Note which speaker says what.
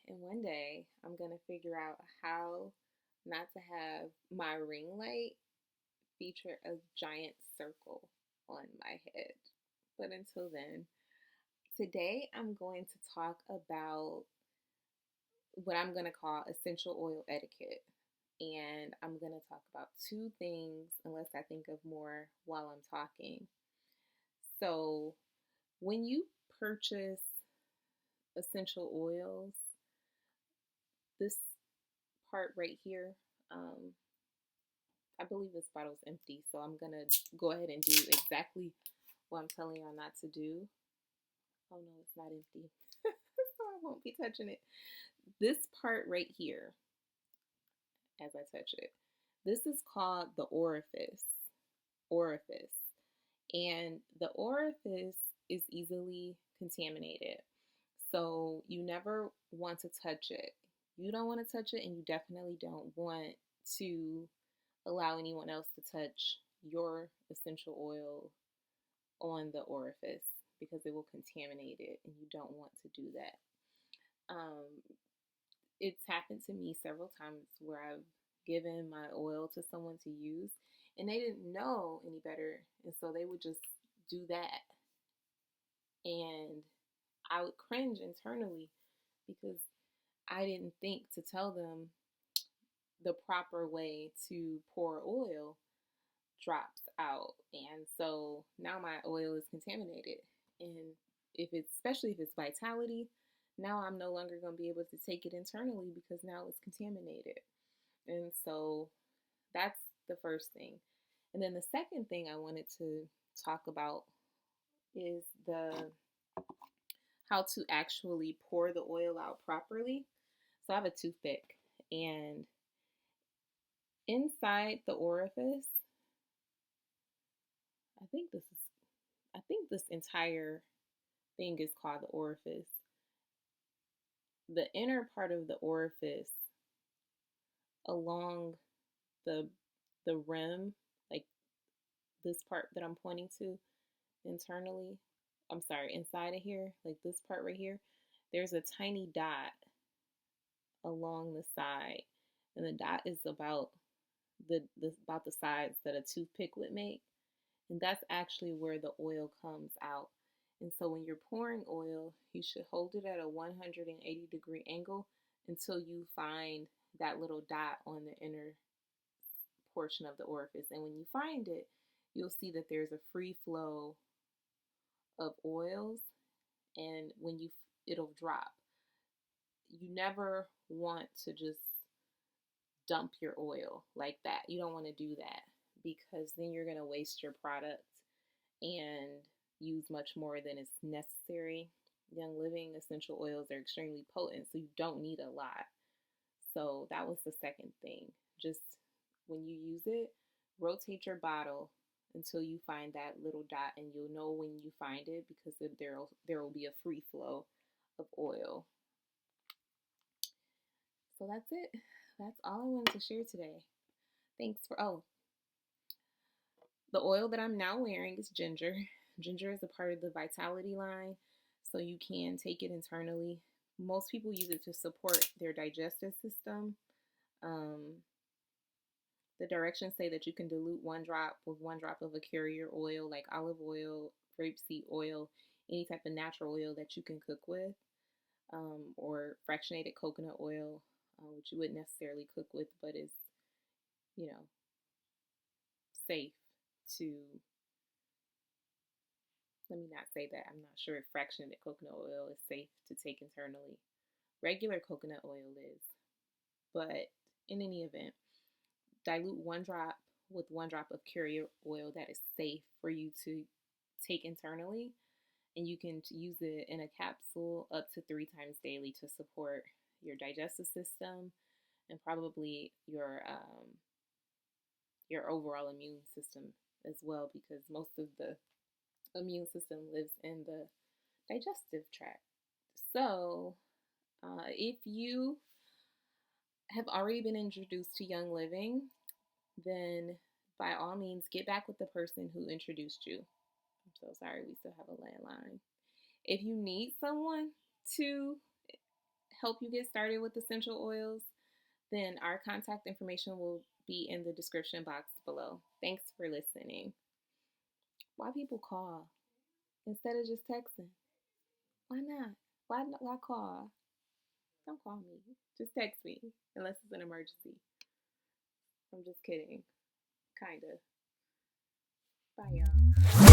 Speaker 1: and one day I'm going to figure out how not to have my ring light feature a giant circle on my head. But until then, today I'm going to talk about what I'm going to call essential oil etiquette. And I'm going to talk about two things, unless I think of more while I'm talking. So, when you purchase essential oils, this part right here, um, I believe this bottle's empty, so I'm going to go ahead and do exactly what I'm telling y'all not to do. Oh no, it's not empty, so I won't be touching it. This part right here, as I touch it, this is called the orifice. Orifice. And the orifice is easily contaminated. So you never want to touch it. You don't want to touch it, and you definitely don't want to allow anyone else to touch your essential oil on the orifice because it will contaminate it, and you don't want to do that. It's happened to me several times where I've given my oil to someone to use, and they didn't know any better, and so they would just do that. And I would cringe internally because I didn't think to tell them the proper way to pour oil drops out. And so now my oil is contaminated. And if it's, especially if it's vitality, now I'm no longer going to be able to take it internally because now it's contaminated. And so that's the first thing. And then the second thing I wanted to talk about is the how to actually pour the oil out properly. So I have a toothpick, and inside the orifice, I think this is I think this entire thing is called the orifice. The inner part of the orifice along the the rim, like this part that I'm pointing to internally, I'm sorry, inside of here, like this part right here, there's a tiny dot along the side. And the dot is about the size that a toothpick would make. And that's actually where the oil comes out. And so when you're pouring oil, you should hold it at a 180-degree angle until you find that little dot on the inner portion of the orifice. And when you find it, you'll see that there's a free flow of oils, and when you it'll drop. You never want to just dump your oil like that. You don't want to do that because then you're going to waste your product and use much more than is necessary. Young Living essential oils are extremely potent, so you don't need a lot. So that was the second thing. Just when you use it, rotate your bottle until you find that little dot, and you'll know when you find it because there will be a free flow of oil. So that's it. That's all I wanted to share today. Thanks for, the oil that I'm now wearing is ginger. Ginger is a part of the Vitality line, so you can take it internally. Most people use it to support their digestive system. The directions say that you can dilute 1 drop with 1 drop of a carrier oil like olive oil, grapeseed oil, any type of natural oil that you can cook with, or fractionated coconut oil, which you wouldn't necessarily cook with, but is, you know, safe to, let me not say that. I'm not sure if fractionated coconut oil is safe to take internally. Regular coconut oil is. But in any event, dilute 1 drop with 1 drop of carrier oil that is safe for you to take internally. And you can use it in a capsule up to 3 times daily to support your digestive system and probably your overall immune system as well, because most of the immune system lives in the digestive tract. So, if you have already been introduced to Young Living, then by all means get back with the person who introduced you. I'm so sorry, we still have a landline. If you need someone to help you get started with essential oils, then our contact information will be in the description box below. Thanks for listening. Why people call instead of just texting? Why not? Why call? Don't call me. Just text me unless it's an emergency. I'm just kidding. Kinda. Bye, y'all.